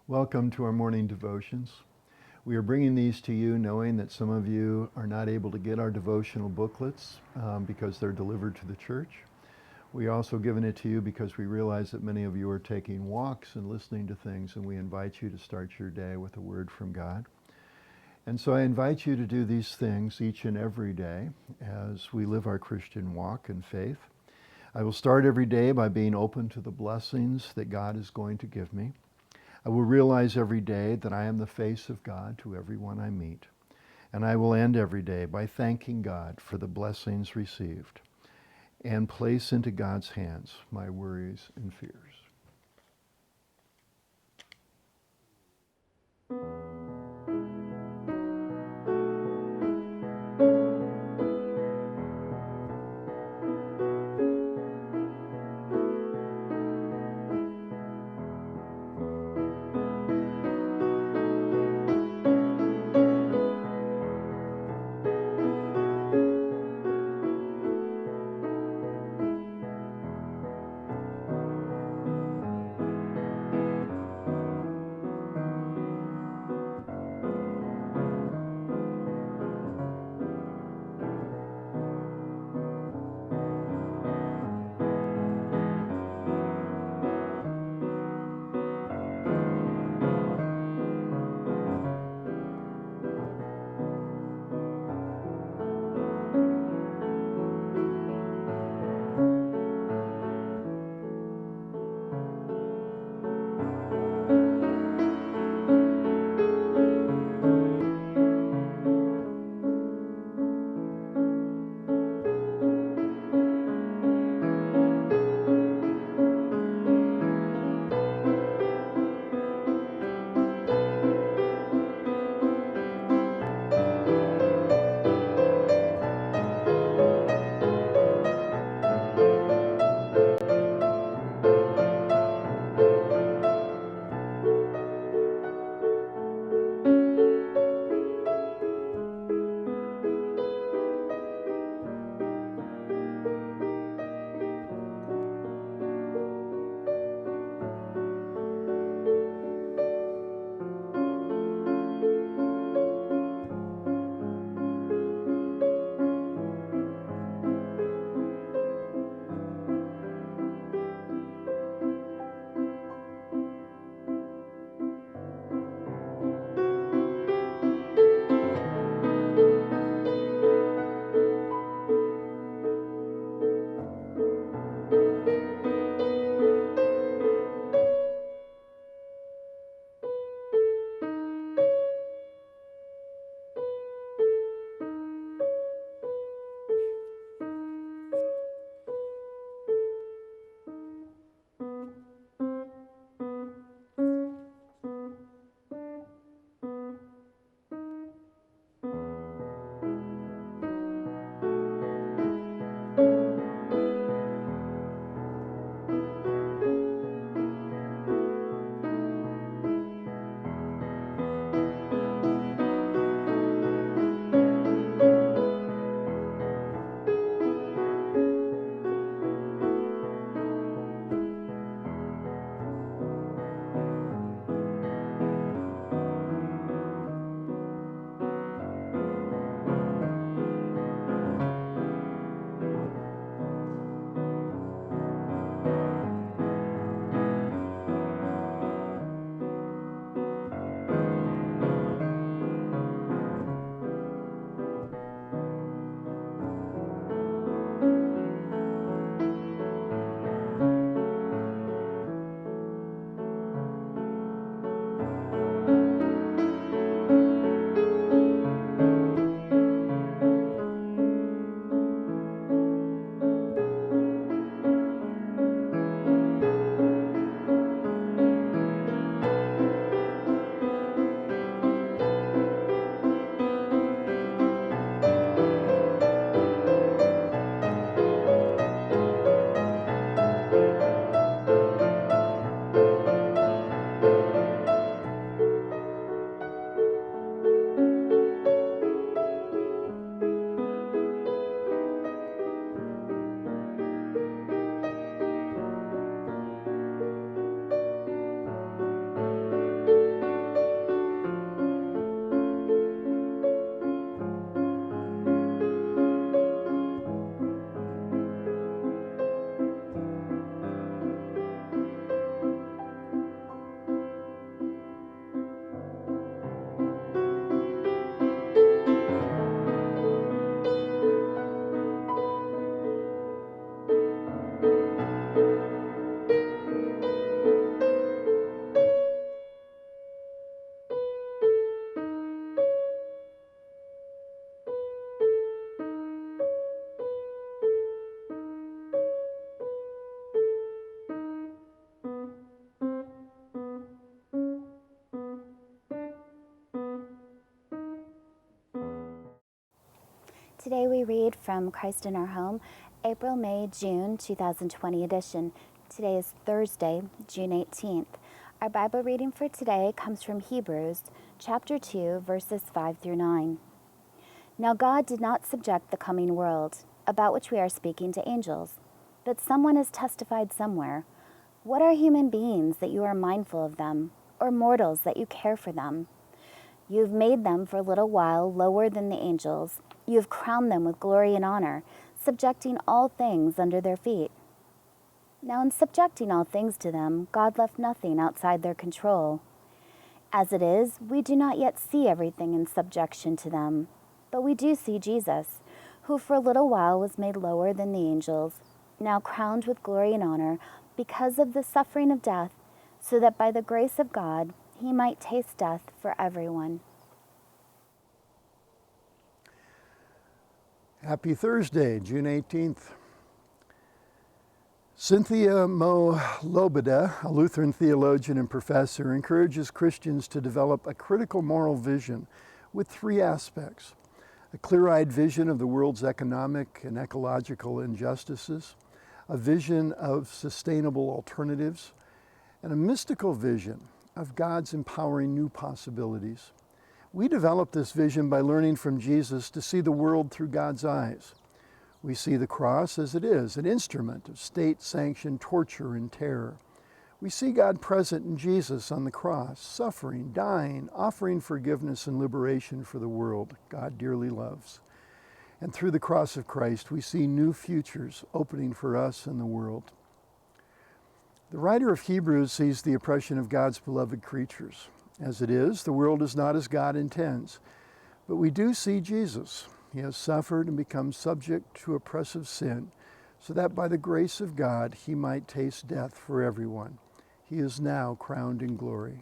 Welcome to our morning devotions. We are bringing these to you knowing that some of you are not able to get our devotional booklets because they're delivered to the church. We also given it to you because we realize that many of you are taking walks and listening to things, and we invite you to start your day with a word from God. And so I invite you to do these things each and every day as we live our Christian walk and faith. I will start every day by being open to the blessings that God is going to give me. I will realize every day that I am the face of God to everyone I meet. And I will end every day by thanking God for the blessings received and place into God's hands my worries and fears. Today we read from Christ in Our Home, April, May, June 2020 edition. Today is Thursday, June 18th. Our Bible reading for today comes from Hebrews chapter 2, verses 5 through 9. Now God did not subject the coming world, about which we are speaking, to angels, but someone has testified somewhere. What are human beings that you are mindful of them, or mortals that you care for them? You have made them for a little while lower than the angels. You have crowned them with glory and honor, subjecting all things under their feet. Now in subjecting all things to them, God left nothing outside their control. As it is, we do not yet see everything in subjection to them, but we do see Jesus, who for a little while was made lower than the angels, now crowned with glory and honor because of the suffering of death, so that by the grace of God he might taste death for everyone. Happy Thursday, June 18th. Cynthia Mo Lobeda, a Lutheran theologian and professor, encourages Christians to develop a critical moral vision with three aspects: a clear-eyed vision of the world's economic and ecological injustices, a vision of sustainable alternatives, and a mystical vision of God's empowering new possibilities. We develop this vision by learning from Jesus to see the world through God's eyes. We see the cross as it is, an instrument of state-sanctioned torture and terror. We see God present in Jesus on the cross, suffering, dying, offering forgiveness and liberation for the world God dearly loves. And through the cross of Christ, we see new futures opening for us and the world. The writer of Hebrews sees the oppression of God's beloved creatures. As it is, the world is not as God intends. But we do see Jesus. He has suffered and become subject to oppressive sin, so that by the grace of God he might taste death for everyone. He is now crowned in glory.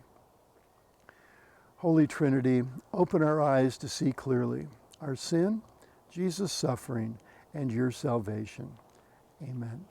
Holy Trinity, open our eyes to see clearly our sin, Jesus' suffering, and your salvation. Amen.